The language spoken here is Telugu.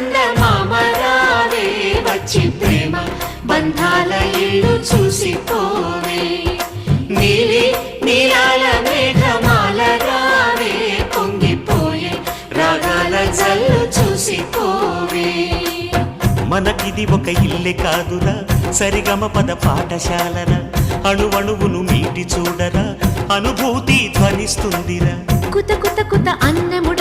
చందమామ రావే వచ్చి ప్రేమ బంధాల ఇల్లు చూసిపోవే నీలి నీలాల మేఘమాల రావే పొంగిపోయే రాగాల జల్లు చూసిపోవే మనకిది ఒక ఇల్లే కాదురా సరిగమ పద పాఠశాలరా అణువణువును మీటి చూడరా అనుభూతి ధ్వనిస్తుందిరా కుత కుత కుత అన్నముడ